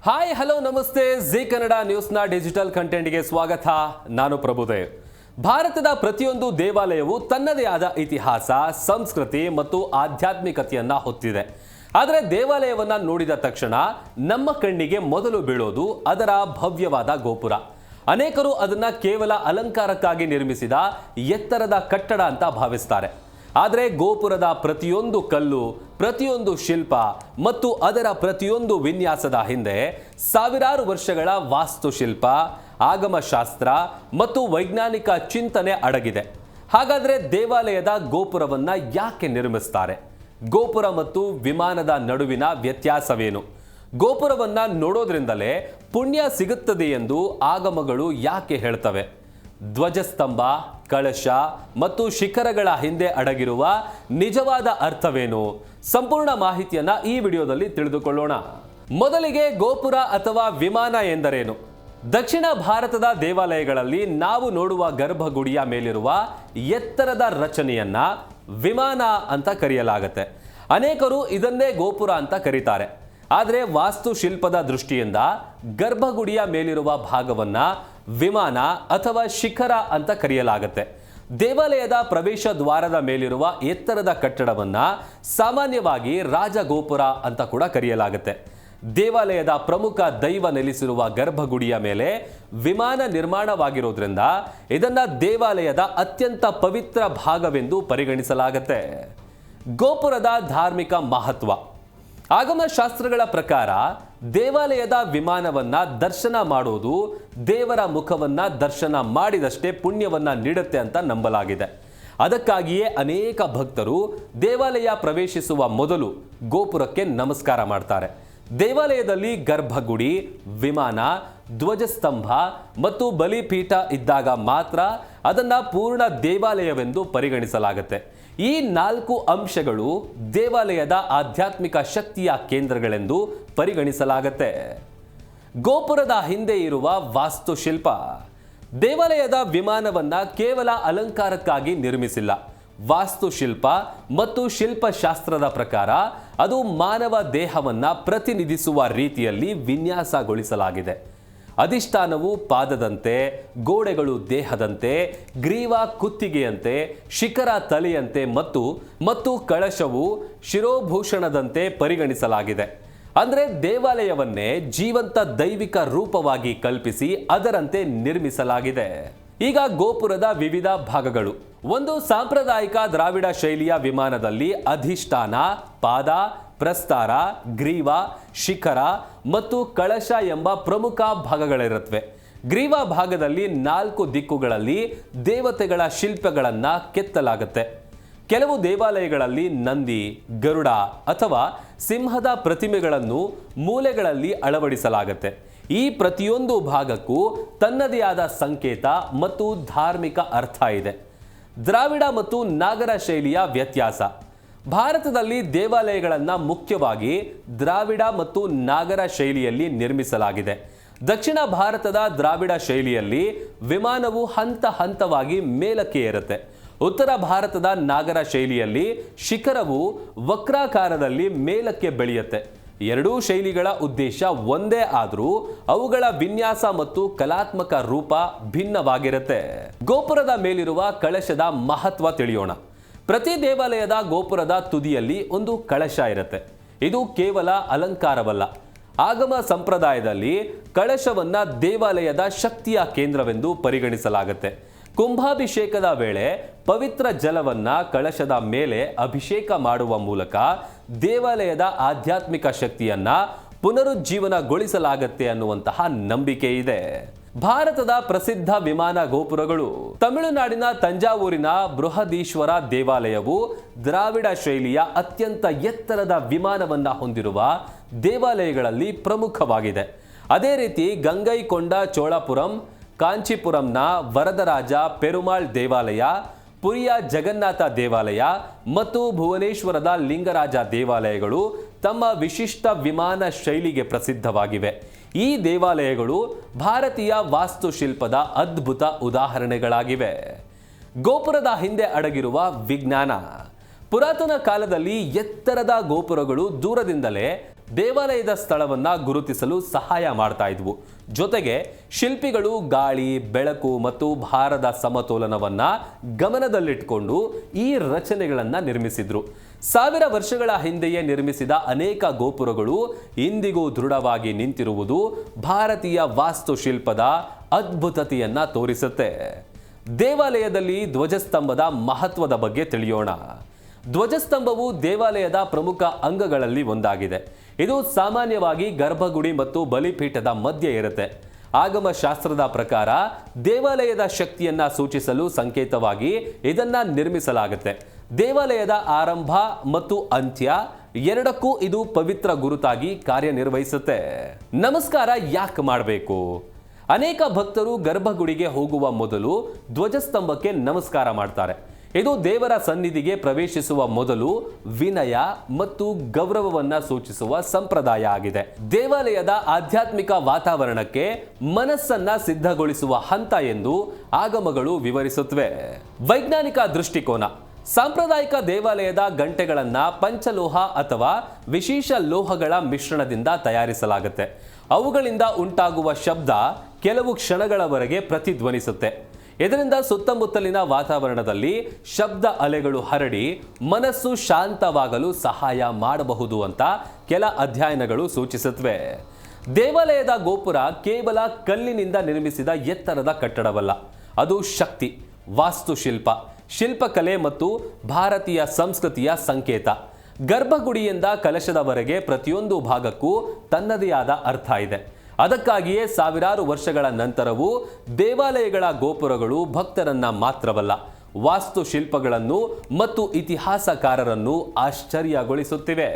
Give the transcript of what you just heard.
Hi hello ನಮಸ್ತೆ G Kannada ನ್ಯೂಸ್ನ digital ಕಂಟೆಂಟ್ಗೆ ಸ್ವಾಗತ. ನಾನು ಪ್ರಭುದೇವ್. ಭಾರತದ ಪ್ರತಿಯೊಂದು ದೇವಾಲಯವು ತನ್ನದೇ ಆದ ಇತಿಹಾಸ, ಸಂಸ್ಕೃತಿ ಮತ್ತು ಆಧ್ಯಾತ್ಮಿಕತೆಯನ್ನ ಹೊತ್ತಿದೆ. ಆದರೆ ದೇವಾಲಯವನ್ನ ನೋಡಿದ ತಕ್ಷಣ ನಮ್ಮ ಕಣ್ಣಿಗೆ ಮೊದಲು ಬೀಳೋದು ಅದರ ಭವ್ಯವಾದ ಗೋಪುರ. ಅನೇಕರು ಅದನ್ನ ಕೇವಲ ಅಲಂಕಾರಕ್ಕಾಗಿ ನಿರ್ಮಿಸಿದ ಎತ್ತರದ ಕಟ್ಟಡ ಅಂತ ಭಾವಿಸ್ತಾರೆ. ಆದರೆ ಗೋಪುರದ ಪ್ರತಿಯೊಂದು ಕಲ್ಲು, ಪ್ರತಿಯೊಂದು ಶಿಲ್ಪ ಮತ್ತು ಅದರ ಪ್ರತಿಯೊಂದು ವಿನ್ಯಾಸದ ಹಿಂದೆ ಸಾವಿರಾರು ವರ್ಷಗಳ ವಾಸ್ತುಶಿಲ್ಪ, ಆಗಮಶಾಸ್ತ್ರ ಮತ್ತು ವೈಜ್ಞಾನಿಕ ಚಿಂತನೆ ಅಡಗಿದೆ. ಹಾಗಾದರೆ ದೇವಾಲಯದ ಗೋಪುರವನ್ನ ಯಾಕೆ ನಿರ್ಮಿಸ್ತಾರೆ? ಗೋಪುರ ಮತ್ತು ವಿಮಾನದ ನಡುವಿನ ವ್ಯತ್ಯಾಸವೇನು? ಗೋಪುರವನ್ನ ನೋಡೋದ್ರಿಂದಲೇ ಪುಣ್ಯ ಸಿಗುತ್ತದೆ ಎಂದು ಆಗಮಗಳು ಯಾಕೆ ಹೇಳ್ತವೆ? ಧ್ವಜಸ್ತಂಭ, ಕಳಶ ಮತ್ತು ಶಿಖರಗಳ ಹಿಂದೆ ಅಡಗಿರುವ ನಿಜವಾದ ಅರ್ಥವೇನು? ಸಂಪೂರ್ಣ ಮಾಹಿತಿಯನ್ನ ಈ ವಿಡಿಯೋದಲ್ಲಿ ತಿಳಿದುಕೊಳ್ಳೋಣ. ಮೊದಲಿಗೆ ಗೋಪುರ ಅಥವಾ ವಿಮಾನ ಎಂದರೇನು? ದಕ್ಷಿಣ ಭಾರತದ ದೇವಾಲಯಗಳಲ್ಲಿ ನಾವು ನೋಡುವ ಗರ್ಭಗುಡಿಯ ಮೇಲಿರುವ ಎತ್ತರದ ರಚನೆಯನ್ನ ವಿಮಾನ ಅಂತ ಕರೆಯಲಾಗುತ್ತೆ. ಅನೇಕರು ಇದನ್ನೇ ಗೋಪುರ ಅಂತ ಕರೀತಾರೆ. ಆದರೆ ವಾಸ್ತುಶಿಲ್ಪದ ದೃಷ್ಟಿಯಿಂದ ಗರ್ಭಗುಡಿಯ ಮೇಲಿರುವ ಭಾಗವನ್ನ ವಿಮಾನ ಅಥವಾ ಶಿಖರ ಅಂತ ಕರೆಯಲಾಗುತ್ತೆ. ದೇವಾಲಯದ ಪ್ರವೇಶ ದ್ವಾರದ ಮೇಲಿರುವ ಎತ್ತರದ ಕಟ್ಟಡವನ್ನ ಸಾಮಾನ್ಯವಾಗಿ ರಾಜಗೋಪುರ ಅಂತ ಕೂಡ ಕರೆಯಲಾಗುತ್ತೆ. ದೇವಾಲಯದ ಪ್ರಮುಖ ದೈವ ನೆಲೆಸಿರುವ ಗರ್ಭಗುಡಿಯ ಮೇಲೆ ವಿಮಾನ ನಿರ್ಮಾಣವಾಗಿರೋದ್ರಿಂದ ಇದನ್ನ ದೇವಾಲಯದ ಅತ್ಯಂತ ಪವಿತ್ರ ಭಾಗವೆಂದು ಪರಿಗಣಿಸಲಾಗುತ್ತೆ. ಗೋಪುರದ ಧಾರ್ಮಿಕ ಮಹತ್ವ. ಆಗಮಶಾಸ್ತ್ರಗಳ ಪ್ರಕಾರ ದೇವಾಲಯದ ವಿಮಾನವನ್ನ ದರ್ಶನ ಮಾಡೋದು ದೇವರ ಮುಖವನ್ನ ದರ್ಶನ ಮಾಡಿದಷ್ಟೇ ಪುಣ್ಯವನ್ನ ನೀಡುತ್ತೆ ಅಂತ ನಂಬಲಾಗಿದೆ. ಅದಕ್ಕಾಗಿಯೇ ಅನೇಕ ಭಕ್ತರು ದೇವಾಲಯ ಪ್ರವೇಶಿಸುವ ಮೊದಲು ಗೋಪುರಕ್ಕೆ ನಮಸ್ಕಾರ ಮಾಡ್ತಾರೆ. ದೇವಾಲಯದಲ್ಲಿ ಗರ್ಭಗುಡಿ, ವಿಮಾನ, ಧ್ವಜಸ್ತಂಭ ಮತ್ತು ಬಲಿಪೀಠ ಇದ್ದಾಗ ಮಾತ್ರ ಅದನ್ನ ಪೂರ್ಣ ದೇವಾಲಯವೆಂದು ಪರಿಗಣಿಸಲಾಗುತ್ತೆ. ಈ 4 ಅಂಶಗಳು ದೇವಾಲಯದ ಆಧ್ಯಾತ್ಮಿಕ ಶಕ್ತಿಯ ಕೇಂದ್ರಗಳೆಂದು ಪರಿಗಣಿಸಲಾಗುತ್ತೆ. ಗೋಪುರದ ಹಿಂದೆ ಇರುವ ವಾಸ್ತುಶಿಲ್ಪ. ದೇವಾಲಯದ ವಿಮಾನವನ್ನ ಕೇವಲ ಅಲಂಕಾರಕ್ಕಾಗಿ ನಿರ್ಮಿಸಿಲ್ಲ. ವಾಸ್ತುಶಿಲ್ಪ ಮತ್ತು ಶಿಲ್ಪಶಾಸ್ತ್ರದ ಪ್ರಕಾರ ಅದು ಮಾನವ ದೇಹವನ್ನ ಪ್ರತಿನಿಧಿಸುವ ರೀತಿಯಲ್ಲಿ ವಿನ್ಯಾಸಗೊಳಿಸಲಾಗಿದೆ. ಅಧಿಷ್ಠಾನವು ಪಾದದಂತೆ, ಗೋಡೆಗಳು ದೇಹದಂತೆ, ಗ್ರೀವ ಕುತ್ತಿಗೆಯಂತೆ, ಶಿಖರ ತಲೆಯಂತೆ ಮತ್ತು ಕಳಶವು ಶಿರೋಭೂಷಣದಂತೆ ಪರಿಗಣಿಸಲಾಗಿದೆ. ಅಂದರೆ ದೇವಾಲಯವನ್ನೇ ಜೀವಂತ ದೈವಿಕ ರೂಪವಾಗಿ ಕಲ್ಪಿಸಿ ಅದರಂತೆ ನಿರ್ಮಿಸಲಾಗಿದೆ. ಈಗ ಗೋಪುರದ ವಿವಿಧ ಭಾಗಗಳು. ಒಂದು ಸಾಂಪ್ರದಾಯಿಕ ದ್ರಾವಿಡ ಶೈಲಿಯ ವಿಮಾನದಲ್ಲಿ ಅಧಿಷ್ಠಾನ, ಪಾದ, ಪ್ರಸ್ತಾರ, ಗ್ರೀವ, ಶಿಖರ ಮತ್ತು ಕಳಶ ಎಂಬ ಪ್ರಮುಖ ಭಾಗಗಳಿರುತ್ತವೆ. ಗ್ರೀವ ಭಾಗದಲ್ಲಿ 4 ದಿಕ್ಕುಗಳಲ್ಲಿ ದೇವತೆಗಳ ಶಿಲ್ಪಗಳನ್ನು ಕೆತ್ತಲಾಗುತ್ತೆ. ಕೆಲವು ದೇವಾಲಯಗಳಲ್ಲಿ ನಂದಿ, ಗರುಡ ಅಥವಾ ಸಿಂಹದ ಪ್ರತಿಮೆಗಳನ್ನು ಮೂಲೆಗಳಲ್ಲಿ ಅಳವಡಿಸಲಾಗುತ್ತೆ. ಈ ಪ್ರತಿಯೊಂದು ಭಾಗಕ್ಕೂ ತನ್ನದೇ ಆದ ಸಂಕೇತ ಮತ್ತು ಧಾರ್ಮಿಕ ಅರ್ಥ ಇದೆ. ದ್ರಾವಿಡ ಮತ್ತು ನಾಗರ ಶೈಲಿಯ ವ್ಯತ್ಯಾಸ. ಭಾರತದಲ್ಲಿ ದೇವಾಲಯಗಳನ್ನು ಮುಖ್ಯವಾಗಿ ದ್ರಾವಿಡ ಮತ್ತು ನಾಗರ ಶೈಲಿಯಲ್ಲಿ ನಿರ್ಮಿಸಲಾಗಿದೆ. ದಕ್ಷಿಣ ಭಾರತದ ದ್ರಾವಿಡ ಶೈಲಿಯಲ್ಲಿ ವಿಮಾನವು ಹಂತ ಹಂತವಾಗಿ ಮೇಲಕ್ಕೆ ಏರುತ್ತೆ. ಉತ್ತರ ಭಾರತದ ನಾಗರ ಶೈಲಿಯಲ್ಲಿ ಶಿಖರವು ವಕ್ರಾಕಾರದಲ್ಲಿ ಮೇಲಕ್ಕೆ ಬೆಳೆಯುತ್ತೆ. ಎರಡೂ ಶೈಲಿಗಳ ಉದ್ದೇಶ ಒಂದೇ ಆದರೂ ಅವುಗಳ ವಿನ್ಯಾಸ ಮತ್ತು ಕಲಾತ್ಮಕ ರೂಪ ಭಿನ್ನವಾಗಿರುತ್ತೆ. ಗೋಪುರದ ಮೇಲಿರುವ ಕಳಶದ ಮಹತ್ವ ತಿಳಿಯೋಣ. ಪ್ರತಿ ದೇವಾಲಯದ ಗೋಪುರದ ತುದಿಯಲ್ಲಿ ಒಂದು ಕಳಶ ಇರುತ್ತೆ. ಇದು ಕೇವಲ ಅಲಂಕಾರವಲ್ಲ. ಆಗಮ ಸಂಪ್ರದಾಯದಲ್ಲಿ ಕಳಶವನ್ನ ದೇವಾಲಯದ ಶಕ್ತಿಯ ಕೇಂದ್ರವೆಂದು ಪರಿಗಣಿಸಲಾಗುತ್ತೆ. ಕುಂಭಾಭಿಷೇಕದ ವೇಳೆ ಪವಿತ್ರ ಜಲವನ್ನ ಕಳಶದ ಮೇಲೆ ಅಭಿಷೇಕ ಮಾಡುವ ಮೂಲಕ ದೇವಾಲಯದ ಆಧ್ಯಾತ್ಮಿಕ ಶಕ್ತಿಯನ್ನ ಪುನರುಜ್ಜೀವನಗೊಳಿಸಲಾಗುತ್ತೆ ಅನ್ನುವಂತಹ ನಂಬಿಕೆ ಇದೆ. ಭಾರತದ ಪ್ರಸಿದ್ಧ ವಿಮಾನ ಗೋಪುರಗಳು. ತಮಿಳುನಾಡಿನ ತಂಜಾವೂರಿನ ಬೃಹದೀಶ್ವರ ದೇವಾಲಯವು ದ್ರಾವಿಡ ಶೈಲಿಯ ಅತ್ಯಂತ ಎತ್ತರದ ವಿಮಾನವನ್ನ ಹೊಂದಿರುವ ದೇವಾಲಯಗಳಲ್ಲಿ ಪ್ರಮುಖವಾಗಿದೆ. ಅದೇ ರೀತಿ ಗಂಗೈಕೊಂಡ ಚೋಳಪುರಂ, ಕಾಂಚೀಪುರಂನ ವರದರಾಜ ಪೆರುಮಾಳ್ ದೇವಾಲಯ, ಪುರಿಯ ಜಗನ್ನಾಥ ದೇವಾಲಯ ಮತ್ತು ಭುವನೇಶ್ವರದ ಲಿಂಗರಾಜ ದೇವಾಲಯಗಳು ತಮ್ಮ ವಿಶಿಷ್ಟ ವಿಮಾನ ಶೈಲಿಗೆ ಪ್ರಸಿದ್ಧವಾಗಿವೆ. ಈ ದೇವಾಲಯಗಳು ಭಾರತೀಯ ವಾಸ್ತುಶಿಲ್ಪದ ಅದ್ಭುತ ಉದಾಹರಣೆಗಳಾಗಿವೆ. ಗೋಪುರದ ಹಿಂದೆ ಅಡಗಿರುವ ವಿಜ್ಞಾನ. ಪುರಾತನ ಕಾಲದಲ್ಲಿ ಎತ್ತರದ ಗೋಪುರಗಳು ದೂರದಿಂದಲೇ ದೇವಾಲಯದ ಸ್ಥಳವನ್ನ ಗುರುತಿಸಲು ಸಹಾಯ ಮಾಡ್ತಾ ಇದ್ವು. ಜೊತೆಗೆ ಶಿಲ್ಪಿಗಳು ಗಾಳಿ, ಬೆಳಕು ಮತ್ತು ಭಾರದ ಸಮತೋಲನವನ್ನ ಗಮನದಲ್ಲಿಟ್ಕೊಂಡು ಈ ರಚನೆಗಳನ್ನ ನಿರ್ಮಿಸಿದ್ರು. 1000 ವರ್ಷಗಳ ಹಿಂದೆಯೇ ನಿರ್ಮಿಸಿದ ಅನೇಕ ಗೋಪುರಗಳು ಇಂದಿಗೂ ದೃಢವಾಗಿ ನಿಂತಿರುವುದು ಭಾರತೀಯ ವಾಸ್ತುಶಿಲ್ಪದ ಅದ್ಭುತತೆಯನ್ನ ತೋರಿಸುತ್ತೆ. ದೇವಾಲಯದಲ್ಲಿ ಧ್ವಜಸ್ತಂಭದ ಮಹತ್ವದ ಬಗ್ಗೆ ತಿಳಿಯೋಣ. ಧ್ವಜಸ್ತಂಭವು ದೇವಾಲಯದ ಪ್ರಮುಖ ಅಂಗಗಳಲ್ಲಿ ಒಂದಾಗಿದೆ. ಇದು ಸಾಮಾನ್ಯವಾಗಿ ಗರ್ಭಗುಡಿ ಮತ್ತು ಬಲಿಪೀಠದ ಮಧ್ಯೆ ಇರುತ್ತೆ. ಆಗಮ ಶಾಸ್ತ್ರದ ಪ್ರಕಾರ ದೇವಾಲಯದ ಶಕ್ತಿಯನ್ನ ಸೂಚಿಸಲು ಸಂಕೇತವಾಗಿ ಇದನ್ನ ನಿರ್ಮಿಸಲಾಗುತ್ತೆ. ದೇವಾಲಯದ ಆರಂಭ ಮತ್ತು ಅಂತ್ಯ ಎರಡಕ್ಕೂ ಇದು ಪವಿತ್ರ ಗುರುತಾಗಿ ಕಾರ್ಯನಿರ್ವಹಿಸುತ್ತೆ. ನಮಸ್ಕಾರ ಯಾಕೆ ಮಾಡಬೇಕು? ಅನೇಕ ಭಕ್ತರು ಗರ್ಭಗುಡಿಗೆ ಹೋಗುವ ಮೊದಲು ಧ್ವಜಸ್ತಂಭಕ್ಕೆ ನಮಸ್ಕಾರ ಮಾಡ್ತಾರೆ. ಇದು ದೇವರ ಸನ್ನಿಧಿಗೆ ಪ್ರವೇಶಿಸುವ ಮೊದಲು ವಿನಯ ಮತ್ತು ಗೌರವವನ್ನ ಸೂಚಿಸುವ ಸಂಪ್ರದಾಯ ಆಗಿದೆ. ದೇವಾಲಯದ ಆಧ್ಯಾತ್ಮಿಕ ವಾತಾವರಣಕ್ಕೆ ಮನಸ್ಸನ್ನ ಸಿದ್ಧಗೊಳಿಸುವ ಹಂತ ಎಂದು ಆಗಮಗಳು ವಿವರಿಸುತ್ತವೆ. ವೈಜ್ಞಾನಿಕ ದೃಷ್ಟಿಕೋನ: ಸಾಂಪ್ರದಾಯಿಕ ದೇವಾಲಯದ ಗಂಟೆಗಳನ್ನ ಪಂಚಲೋಹ ಅಥವಾ ವಿಶೇಷ ಲೋಹಗಳ ಮಿಶ್ರಣದಿಂದ ತಯಾರಿಸಲಾಗುತ್ತೆ. ಅವುಗಳಿಂದ ಉಂಟಾಗುವ ಶಬ್ದ ಕೆಲವು ಕ್ಷಣಗಳವರೆಗೆ ಪ್ರತಿಧ್ವನಿಸುತ್ತೆ. ಇದರಿಂದ ಸುತ್ತಮುತ್ತಲಿನ ವಾತಾವರಣದಲ್ಲಿ ಶಬ್ದ ಅಲೆಗಳು ಹರಡಿ ಮನಸ್ಸು ಶಾಂತವಾಗಲು ಸಹಾಯ ಮಾಡಬಹುದು ಅಂತ ಕೆಲ ಅಧ್ಯಯನಗಳು ಸೂಚಿಸುತ್ತವೆ. ದೇವಾಲಯದ ಗೋಪುರ ಕೇವಲ ಕಲ್ಲಿನಿಂದ ನಿರ್ಮಿಸಿದ ಎತ್ತರದ ಕಟ್ಟಡವಲ್ಲ. ಅದು ಶಕ್ತಿ, ವಾಸ್ತುಶಿಲ್ಪ, ಶಿಲ್ಪಕಲೆ ಮತ್ತು ಭಾರತೀಯ ಸಂಸ್ಕೃತಿಯ ಸಂಕೇತ. ಗರ್ಭಗುಡಿಯಿಂದ ಕಲಶದವರೆಗೆ ಪ್ರತಿಯೊಂದು ಭಾಗಕ್ಕೂ ತನ್ನದೇ ಆದ ಅರ್ಥ ಇದೆ. ಅದಕ್ಕಾಗಿಯೇ ಸಾವಿರಾರು ವರ್ಷಗಳ ನಂತರವೂ ದೇವಾಲಯಗಳ ಗೋಪುರಗಳು ಭಕ್ತರನ್ನ ಮಾತ್ರವಲ್ಲ, ವಾಸ್ತುಶಿಲ್ಪಗಳನ್ನು ಮತ್ತು ಇತಿಹಾಸಕಾರರನ್ನು ಆಶ್ಚರ್ಯಗೊಳಿಸುತ್ತಿವೆ.